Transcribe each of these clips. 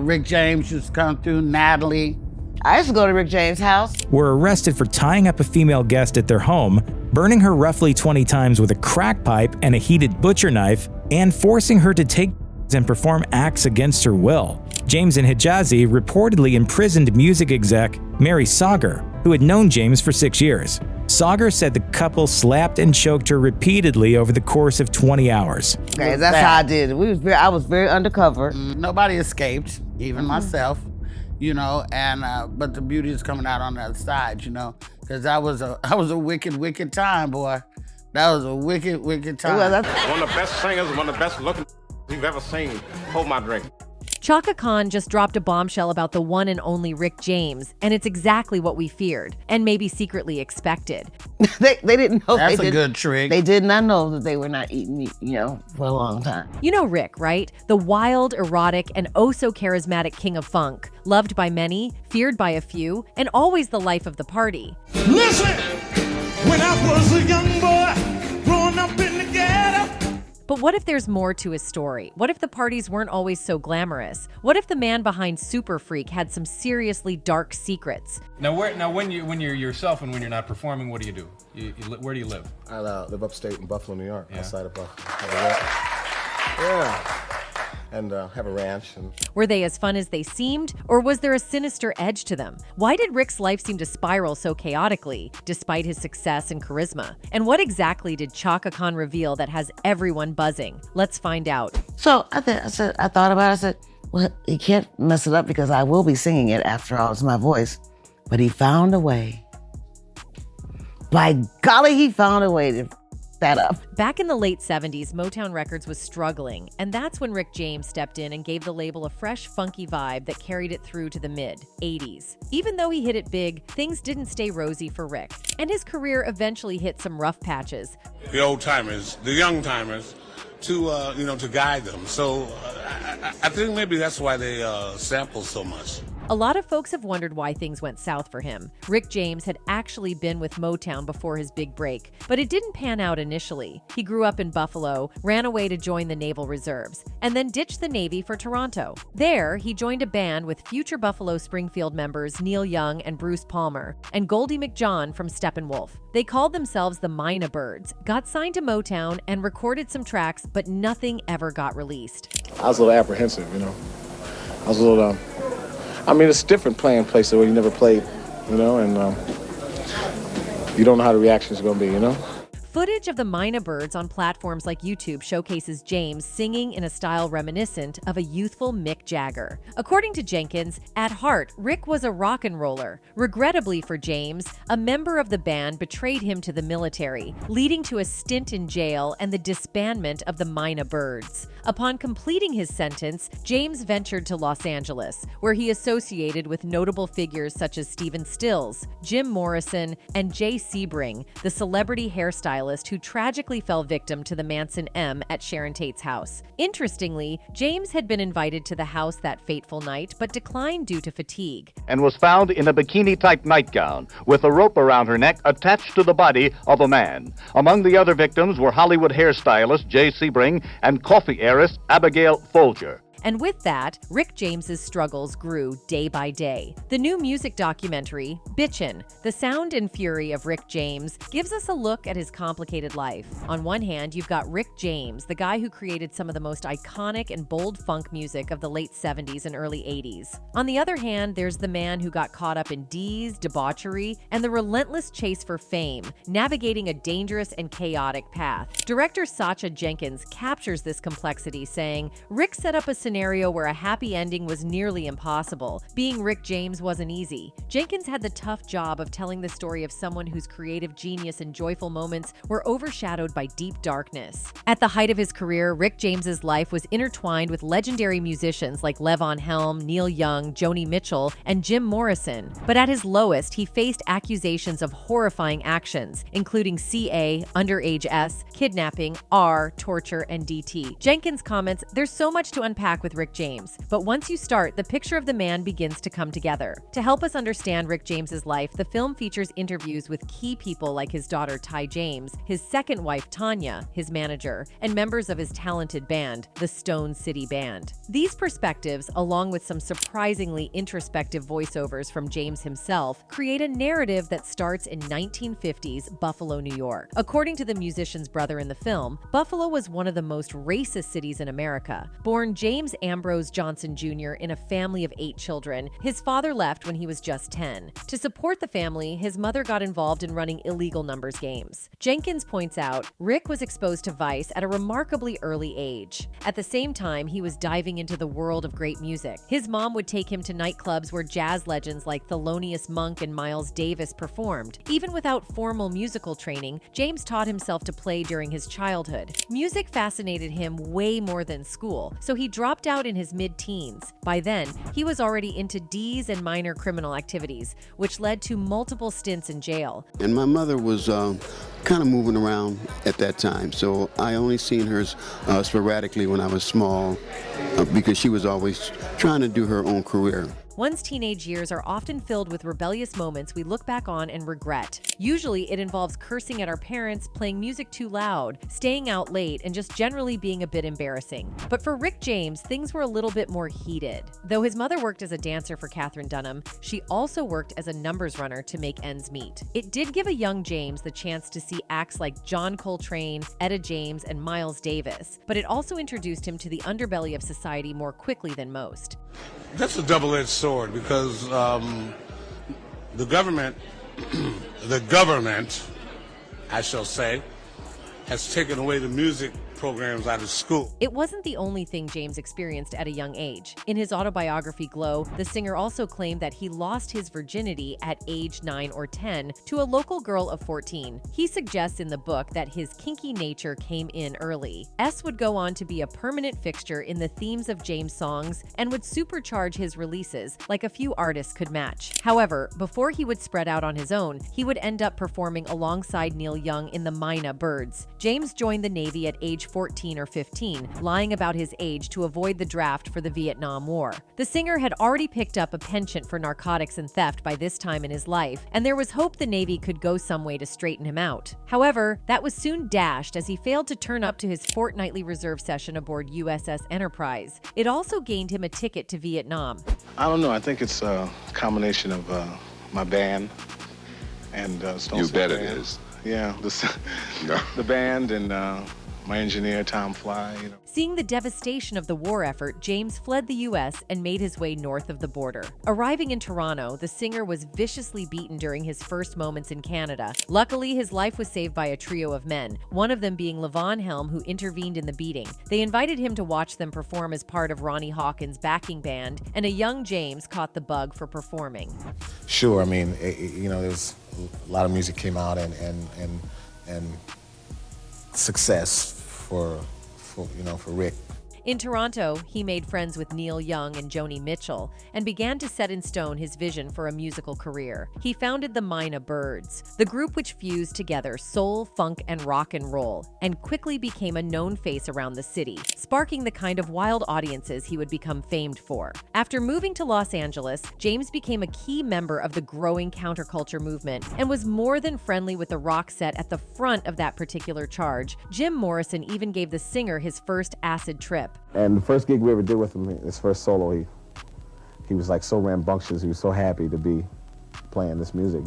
Rick James used to come through, Natalie. I used to go to Rick James' house. Were arrested for tying up a female guest at their home, burning her roughly 20 times with a crack pipe and a heated butcher knife, and forcing her to take and perform acts against her will. James and Hijazi reportedly imprisoned music exec Mary Sauger, who had known James for 6 years. Sauger said the couple slapped and choked her repeatedly over the course of 20 hours. Okay, that's how I did it. I was very undercover. Nobody escaped, even myself, you know, and but the beauty is coming out on the other side, you know, because that was a wicked time, boy. That was a wicked time. One of the best singers, one of the best looking you've ever seen. Hold my drink. Chaka Khan just dropped a bombshell about the one and only Rick James, and it's exactly what we feared, and maybe secretly expected. they didn't know. That's a good trick. They did not know that they were not eating meat, you know, for a long time. You know Rick, right? The wild, erotic, and oh-so-charismatic king of funk, loved by many, feared by a few, and always the life of the party. Listen, when I was a young boy, growing up in the ghetto. But what if there's more to his story? What if the parties weren't always so glamorous? What if the man behind Super Freak had some seriously dark secrets? Now, when you're yourself and when you're not performing, what do you do? Where do you live? I live upstate in Buffalo, New York, outside of Buffalo. And have a ranch. Were they as fun as they seemed, or was there a sinister edge to them? Why did Rick's life seem to spiral so chaotically, despite his success and charisma? And what exactly did Chaka Khan reveal that has everyone buzzing? Let's find out. So I thought about it. I said, well, he can't mess it up because I will be singing it after all. It's my voice. But he found a way. By golly, he found a way to that up. Back in the late 70s, Motown Records was struggling, and that's when Rick James stepped in and gave the label a fresh, funky vibe that carried it through to the mid-80s. Even though he hit it big, things didn't stay rosy for Rick, and his career eventually hit some rough patches. The old-timers, the young-timers, to guide them. So I think maybe that's why they sample so much. A lot of folks have wondered why things went south for him. Rick James had actually been with Motown before his big break, but it didn't pan out initially. He grew up in Buffalo, ran away to join the Naval Reserves, and then ditched the Navy for Toronto. There, he joined a band with future Buffalo Springfield members Neil Young and Bruce Palmer, and Goldie McJohn from Steppenwolf. They called themselves the Mina Birds, got signed to Motown, and recorded some tracks, but nothing ever got released. I was a little apprehensive, you know. I was a little, it's different playing places where you never played, you know, and you don't know how the reactions are going to be, you know. Footage of the Mina Birds on platforms like YouTube showcases James singing in a style reminiscent of a youthful Mick Jagger. According to Jenkins, at heart, Rick was a rock and roller. Regrettably for James, a member of the band betrayed him to the military, leading to a stint in jail and the disbandment of the Mina Birds. Upon completing his sentence, James ventured to Los Angeles, where he associated with notable figures such as Stephen Stills, Jim Morrison, and Jay Sebring, the celebrity hairstylist who tragically fell victim to the Manson M at Sharon Tate's house. Interestingly, James had been invited to the house that fateful night, but declined due to fatigue. And was found in a bikini-type nightgown with a rope around her neck attached to the body of a man. Among the other victims were Hollywood hairstylist Jay Sebring and coffee heiress Abigail Folger. And with that, Rick James's struggles grew day by day. The new music documentary, Bitchin', The Sound and Fury of Rick James, gives us a look at his complicated life. On one hand, you've got Rick James, the guy who created some of the most iconic and bold funk music of the late 70s and early 80s. On the other hand, there's the man who got caught up in D's, debauchery, and the relentless chase for fame, navigating a dangerous and chaotic path. Director Sacha Jenkins captures this complexity, saying, Rick set up a scenario where a happy ending was nearly impossible. Being Rick James wasn't easy. Jenkins had the tough job of telling the story of someone whose creative genius and joyful moments were overshadowed by deep darkness. At the height of his career, Rick James's life was intertwined with legendary musicians like Levon Helm, Neil Young, Joni Mitchell, and Jim Morrison. But at his lowest, he faced accusations of horrifying actions, including CA, underage S, kidnapping, R, torture, and DT. Jenkins comments, "There's so much to unpack back with Rick James, but once you start, the picture of the man begins to come together. To help us understand Rick James's life, the film features interviews with key people like his daughter Ty James, his second wife Tanya, his manager, and members of his talented band, the Stone City Band. These perspectives, along with some surprisingly introspective voiceovers from James himself, create a narrative that starts in 1950s Buffalo, New York. According to the musician's brother in the film, Buffalo was one of the most racist cities in America. Born James Ambrose Johnson Jr. in a family of 8 children, his father left when he was just 10. To support the family, his mother got involved in running illegal numbers games. Jenkins points out, Rick was exposed to vice at a remarkably early age. At the same time, he was diving into the world of great music. His mom would take him to nightclubs where jazz legends like Thelonious Monk and Miles Davis performed. Even without formal musical training, James taught himself to play during his childhood. Music fascinated him way more than school, so he dropped out in his mid-teens. By then, he was already into D's and minor criminal activities, which led to multiple stints in jail. And my mother was kind of moving around at that time, so I only seen her sporadically when I was small because she was always trying to do her own career. One's teenage years are often filled with rebellious moments we look back on and regret. Usually, it involves cursing at our parents, playing music too loud, staying out late, and just generally being a bit embarrassing. But for Rick James, things were a little bit more heated. Though his mother worked as a dancer for Katherine Dunham, she also worked as a numbers runner to make ends meet. It did give a young James the chance to see acts like John Coltrane, Etta James, and Miles Davis, but it also introduced him to the underbelly of society more quickly than most. That's a double-edged sword because the government, I shall say, has taken away the music programs out of school. It wasn't the only thing James experienced at a young age. In his autobiography, Glow, the singer also claimed that he lost his virginity at age 9 or 10 to a local girl of 14. He suggests in the book that his kinky nature came in early. S would go on to be a permanent fixture in the themes of James' songs and would supercharge his releases like a few artists could match. However, before he would spread out on his own, he would end up performing alongside Neil Young in the Mina Birds. James joined the Navy at age 14 or 15, lying about his age to avoid the draft for the Vietnam War. The singer had already picked up a penchant for narcotics and theft by this time in his life, and there was hope the Navy could go some way to straighten him out. However, that was soon dashed as he failed to turn up to his fortnightly reserve session aboard USS Enterprise. It also gained him a ticket to Vietnam. I don't know. I think it's a combination of my band and Stone You City bet it Band. is. Yeah, the band and my engineer, Tom Fly. Seeing the devastation of the war effort, James fled the U.S. and made his way north of the border. Arriving in Toronto, the singer was viciously beaten during his first moments in Canada. Luckily, his life was saved by a trio of men, one of them being Levon Helm, who intervened in the beating. They invited him to watch them perform as part of Ronnie Hawkins' backing band, and a young James caught the bug for performing. Sure, I mean, there's a lot of music came out and success for Rick. In Toronto, he made friends with Neil Young and Joni Mitchell and began to set in stone his vision for a musical career. He founded the Mina Birds, the group which fused together soul, funk, and rock and roll, and quickly became a known face around the city, sparking the kind of wild audiences he would become famed for. After moving to Los Angeles, James became a key member of the growing counterculture movement and was more than friendly with the rock set at the front of that particular charge. Jim Morrison even gave the singer his first acid trip. And the first gig we ever did with him, his first solo, he was like so rambunctious. He was so happy to be playing this music,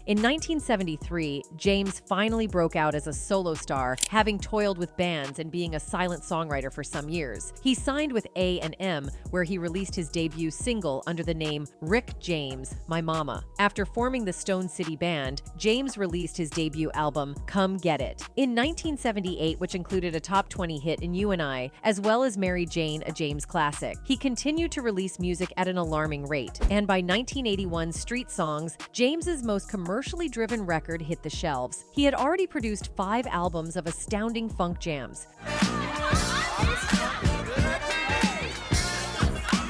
In 1973, James finally broke out as a solo star, having toiled with bands and being a silent songwriter for some years. He signed with A&M, where he released his debut single under the name Rick James, My Mama. After forming the Stone City Band, James released his debut album, Come Get It. In 1978, which included a top 20 hit in You and I, as well as Mary Jane, a James classic. He continued to release music at an alarming rate, and by 1981's Street Songs, James's most commercially driven record hit the shelves. He had already produced 5 albums of astounding funk jams.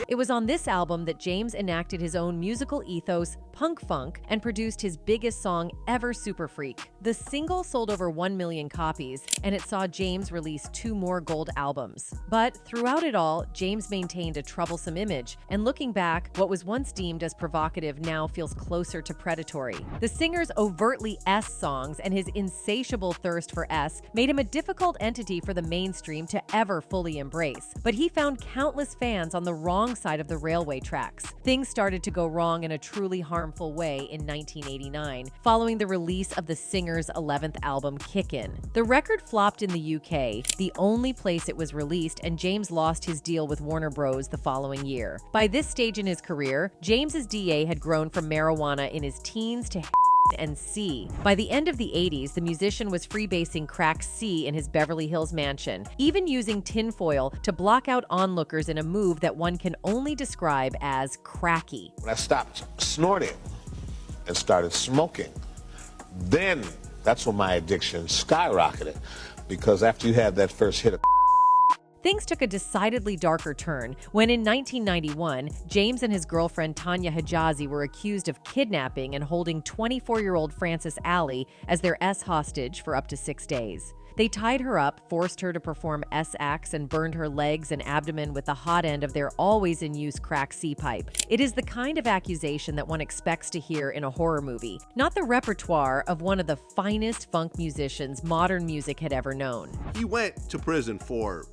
It was on this album that James enacted his own musical ethos, punk funk, and produced his biggest song ever, Super Freak. The single sold over 1 million copies, and it saw James release 2 more gold albums. But throughout it all, James maintained a troublesome image, and looking back, what was once deemed as provocative now feels closer to predatory. The singer's overtly S songs and his insatiable thirst for S made him a difficult entity for the mainstream to ever fully embrace. But he found countless fans on the wrong side of the railway tracks. Things started to go wrong in a truly harmful way in 1989, following the release of the singer's 11th album, Kickin'. The record flopped in the UK, the only place it was released, and James lost his deal with Warner Bros. The following year. By this stage in his career, James's DA had grown from marijuana in his teens to and C. By the end of the 80s, the musician was freebasing crack C in his Beverly Hills mansion, even using tinfoil to block out onlookers in a move that one can only describe as cracky. When I stopped snorting and started smoking, then that's when my addiction skyrocketed, because after you have that first hit of Things took a decidedly darker turn when in 1991, James and his girlfriend Tanya Hijazi were accused of kidnapping and holding 24-year-old Frances Alley as their S hostage for up to 6 days. They tied her up, forced her to perform S acts, and burned her legs and abdomen with the hot end of their always-in-use crack C-pipe. It is the kind of accusation that one expects to hear in a horror movie, not the repertoire of one of the finest funk musicians modern music had ever known. He went to prison for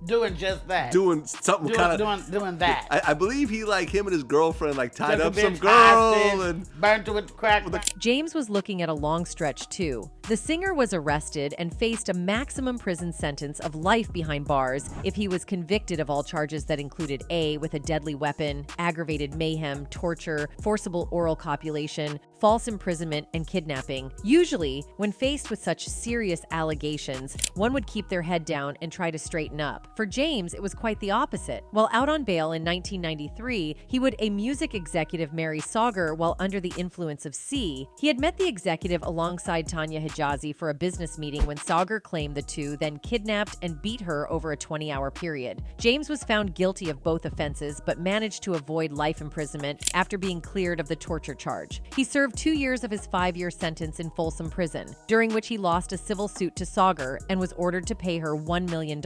doing just that. Doing something kind of doing that. I believe he, like, him and his girlfriend, like, tied Took up a some bitch girl hostage, and burnt her with crack. James was looking at a long stretch too. The singer was arrested and faced a maximum prison sentence of life behind bars if he was convicted of all charges that included A, with a deadly weapon, aggravated mayhem, torture, forcible oral copulation, false imprisonment, and kidnapping. Usually, when faced with such serious allegations, one would keep their head down and try to straighten up. For James, it was quite the opposite. While out on bail in 1993, he would a music executive marry Sagar while under the influence of C. He had met the executive alongside Tanya Hijazi for a business meeting when Sagar claimed the two then kidnapped and beat her over a 20-hour period. James was found guilty of both offenses but managed to avoid life imprisonment after being cleared of the torture charge. He served 2 years of his 5-year sentence in Folsom Prison, during which he lost a civil suit to Sagar and was ordered to pay her $1 million.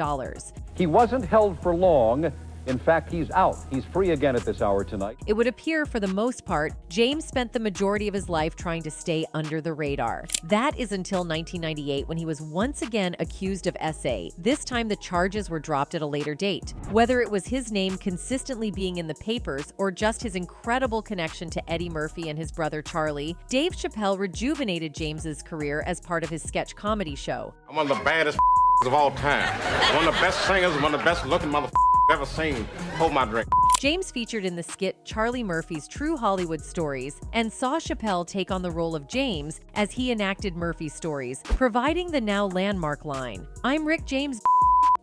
He wasn't held for long. In fact, he's out. He's free again at this hour tonight. It would appear, for the most part, James spent the majority of his life trying to stay under the radar. That is until 1998, when he was once again accused of SA. This time, the charges were dropped at a later date. Whether it was his name consistently being in the papers or just his incredible connection to Eddie Murphy and his brother Charlie, Dave Chappelle rejuvenated James's career as part of his sketch comedy show. I'm one of the baddest of all time. One of the best singers, one of the best looking ever seen. Hold my drink. James featured in the skit Charlie Murphy's True Hollywood Stories and saw Chappelle take on the role of James as he enacted Murphy's stories, providing the now landmark line, "I'm Rick James."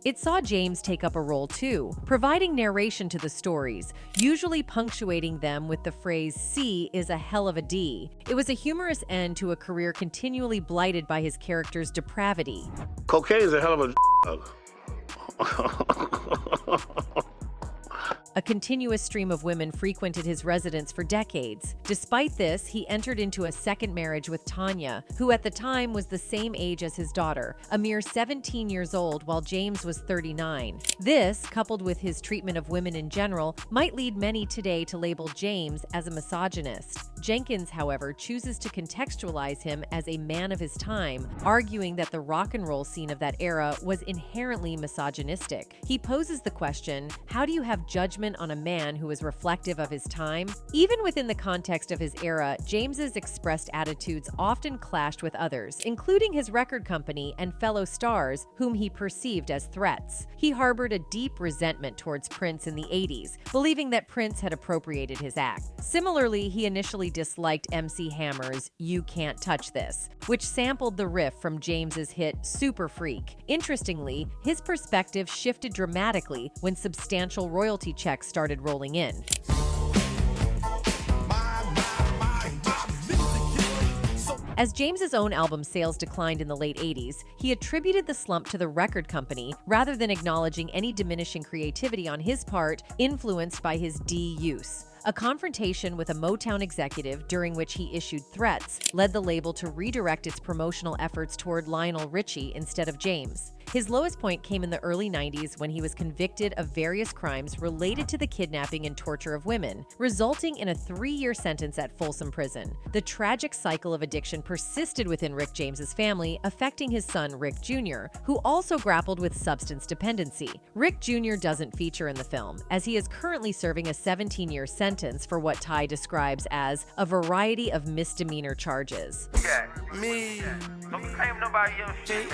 It saw James take up a role too, providing narration to the stories, usually punctuating them with the phrase, "C is a hell of a D." It was a humorous end to a career continually blighted by his character's depravity. cocaine is a hell of a A continuous stream of women frequented his residence for decades. Despite this, he entered into a second marriage with Tanya, who at the time was the same age as his daughter, a mere 17 years old, while James was 39. This, coupled with his treatment of women in general, might lead many today to label James as a misogynist. Jenkins, however, chooses to contextualize him as a man of his time, arguing that the rock and roll scene of that era was inherently misogynistic. He poses the question, how do you have judgment on a man who is reflective of his time? Even within the context of his era, James's expressed attitudes often clashed with others, including his record company and fellow stars whom he perceived as threats. He harbored a deep resentment towards Prince in the 80s, believing that Prince had appropriated his act. Similarly, he initially disliked MC Hammer's "You Can't Touch This," which sampled the riff from James's hit Super Freak. Interestingly, his perspective shifted dramatically when substantial royalty checks started rolling in. As James's own album sales declined in the late 80s, he attributed the slump to the record company rather than acknowledging any diminishing creativity on his part influenced by his D use. A confrontation with a Motown executive during which he issued threats led the label to redirect its promotional efforts toward Lionel Richie instead of James. His lowest point came in the early 90s when he was convicted of various crimes related to the kidnapping and torture of women, resulting in a 3-year sentence at Folsom Prison. The tragic cycle of addiction persisted within Rick James's family, affecting his son Rick Jr., who also grappled with substance dependency. Rick Jr. doesn't feature in the film, as he is currently serving a 17-year sentence for what Ty describes as a variety of misdemeanor charges. Me. Don't claim nobody else shit.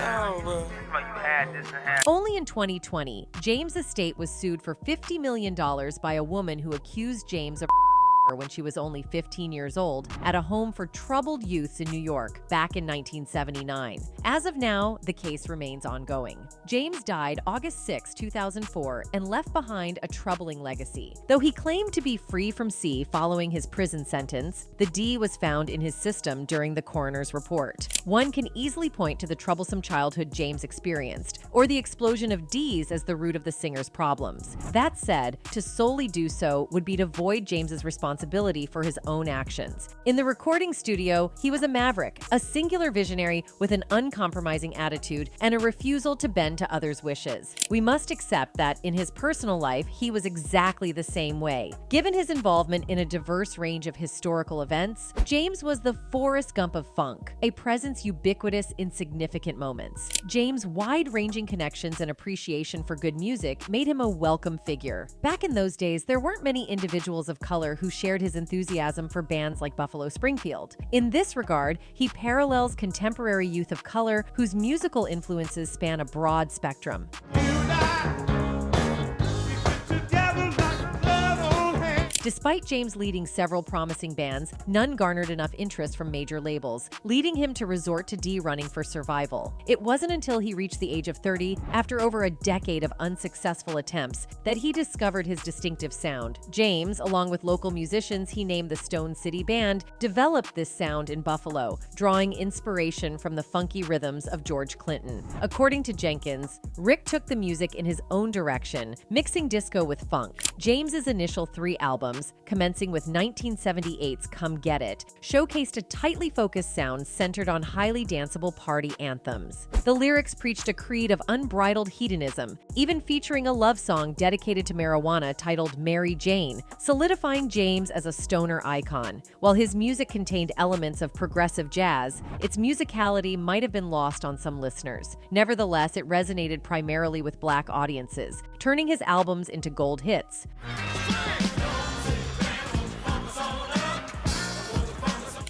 Only in 2020, James' estate was sued for $50 million by a woman who accused James of when she was only 15 years old at a home for troubled youths in New York back in 1979. As of now, the case remains ongoing. James died August 6, 2004, and left behind a troubling legacy. Though he claimed to be free from C following his prison sentence, the D was found in his system during the coroner's report. One can easily point to the troublesome childhood James experienced, or the explosion of Ds as the root of the singer's problems. That said, to solely do so would be to void James's responsibility for his own actions. In the recording studio, he was a maverick, a singular visionary with an uncompromising attitude and a refusal to bend to others' wishes. We must accept that in his personal life, he was exactly the same way. Given his involvement in a diverse range of historical events, James was the Forrest Gump of funk, a presence ubiquitous in significant moments. James' wide-ranging connections and appreciation for good music made him a welcome figure. Back in those days, there weren't many individuals of color who shared his enthusiasm for bands like Buffalo Springfield. In this regard, he parallels contemporary youth of color whose musical influences span a broad spectrum. Despite James leading several promising bands, none garnered enough interest from major labels, leading him to resort to D running for survival. It wasn't until he reached the age of 30, after over a decade of unsuccessful attempts, that he discovered his distinctive sound. James, along with local musicians he named the Stone City Band, developed this sound in Buffalo, drawing inspiration from the funky rhythms of George Clinton. According to Jenkins, Rick took the music in his own direction, mixing disco with funk. James's initial 3 albums, commencing with 1978's Come Get It, showcased a tightly focused sound centered on highly danceable party anthems. The lyrics preached a creed of unbridled hedonism, even featuring a love song dedicated to marijuana titled Mary Jane, solidifying James as a stoner icon. While his music contained elements of progressive jazz, its musicality might have been lost on some listeners. Nevertheless, it resonated primarily with Black audiences, turning his albums into gold hits.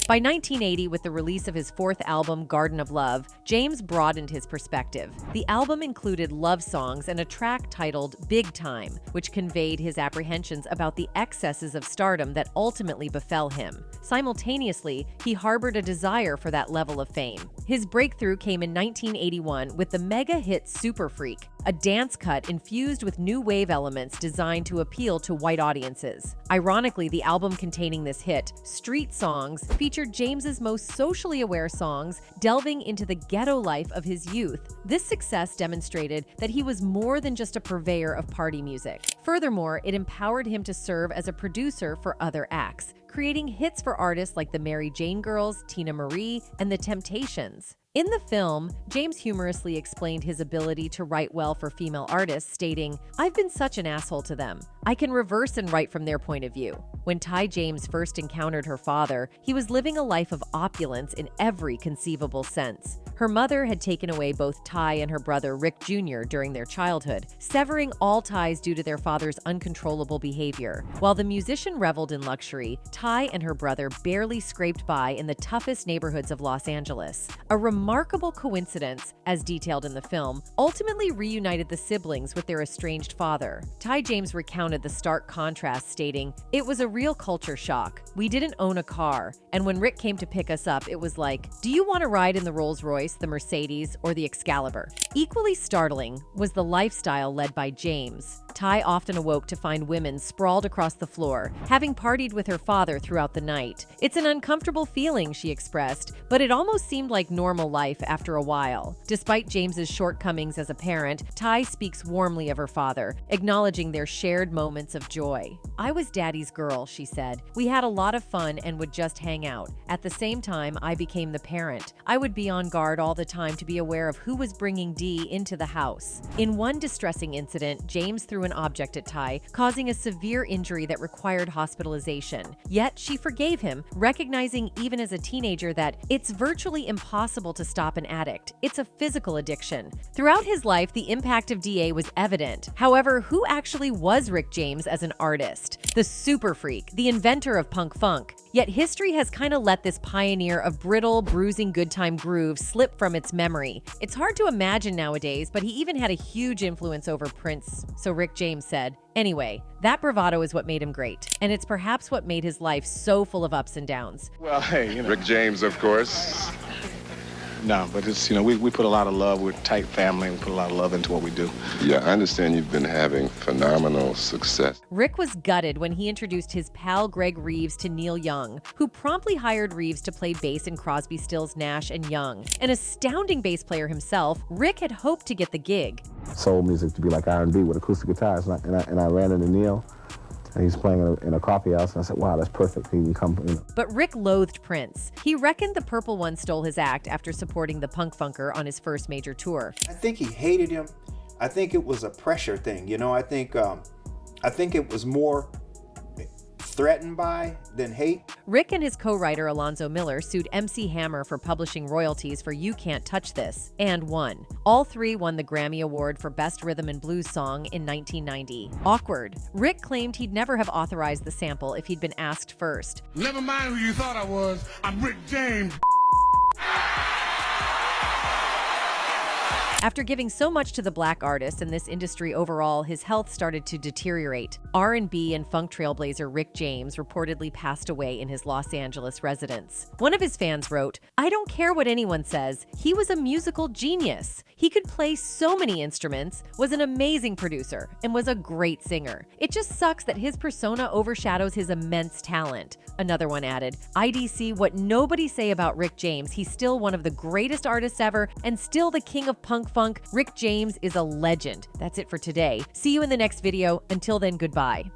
By 1980, with the release of his 4th album, Garden of Love, James broadened his perspective. The album included love songs and a track titled Big Time, which conveyed his apprehensions about the excesses of stardom that ultimately befell him. Simultaneously, he harbored a desire for that level of fame. His breakthrough came in 1981 with the mega hit Super Freak, a dance cut infused with new wave elements designed to appeal to white audiences. Ironically, the album containing this hit, Street Songs, featured James's most socially aware songs, delving into the ghetto life of his youth. This success demonstrated that he was more than just a purveyor of party music. Furthermore, it empowered him to serve as a producer for other acts, creating hits for artists like the Mary Jane Girls, Tina Marie, and The Temptations. In the film, James humorously explained his ability to write well for female artists, stating, "I've been such an asshole to them. I can reverse and write from their point of view." When Ty James first encountered her father, he was living a life of opulence in every conceivable sense. Her mother had taken away both Ty and her brother Rick Jr. during their childhood, severing all ties due to their father's uncontrollable behavior. While the musician reveled in luxury, Ty and her brother barely scraped by in the toughest neighborhoods of Los Angeles. A remarkable coincidence, as detailed in the film, ultimately reunited the siblings with their estranged father. Ty James recounted the stark contrast, stating, "It was a real culture shock. We didn't own a car, And when Rick came to pick us up, it was like, do you want to ride in the Rolls Royce, the Mercedes, or the Excalibur? Equally startling was the lifestyle led by James. Ty often awoke to find women sprawled across the floor, having partied with her father throughout the night. It's an uncomfortable feeling, she expressed, but it almost seemed like normal life after a while. Despite James's shortcomings as a parent, Ty speaks warmly of her father, acknowledging their shared moments of joy. I was Daddy's girl, she said. We had a lot of fun and would just hang out. At the same time, I became the parent. I would be on guard all the time to be aware of who was bringing Dee into the house. In one distressing incident, James threw an object at Ty, causing a severe injury that required hospitalization. Yet she forgave him, recognizing even as a teenager that it's virtually impossible to stop an addict. It's a physical addiction. Throughout his life, the impact of DA was evident. However, who actually was Rick James as an artist? The super freak, the inventor of punk funk. Yet history has kind of let this pioneer of brittle, bruising good time groove slip from its memory. It's hard to imagine nowadays, but he even had a huge influence over Prince, so Rick James said. Anyway, that bravado is what made him great, and it's perhaps what made his life so full of ups and downs. Well, hey, Rick James, of course. No, but it's, we put a lot of love. We're a tight family. We put a lot of love into what we do. Yeah, I understand you've been having phenomenal success. Rick was gutted when he introduced his pal Greg Reeves to Neil Young, who promptly hired Reeves to play bass in Crosby, Stills, Nash & Young. An astounding bass player himself, Rick had hoped to get the gig. Soul music to be like R&B with acoustic guitars, and I ran into Neil. And he's playing in a coffee house, and I said, wow, that's perfect. He can come, But Rick loathed Prince. He reckoned the Purple One stole his act after supporting the punk funker on his first major tour. I think he hated him. I think it was a pressure thing, I think it was more threatened by than hate. Rick and his co-writer Alonzo Miller sued MC Hammer for publishing royalties for You Can't Touch This, and won. All three won the Grammy Award for Best Rhythm and Blues Song in 1990. Awkward. Rick claimed he'd never have authorized the sample if he'd been asked first. Never mind who you thought I was. I'm Rick James. After giving so much to the black artist and this industry overall, his health started to deteriorate. R&B and funk trailblazer Rick James reportedly passed away in his Los Angeles residence. One of his fans wrote, "I don't care what anyone says, he was a musical genius. He could play so many instruments, was an amazing producer, and was a great singer. It just sucks that his persona overshadows his immense talent." Another one added, "IDC, what nobody say about Rick James, he's still one of the greatest artists ever and still the king of punk funk. Rick James is a legend." That's it for today. See you in the next video. Until then, goodbye.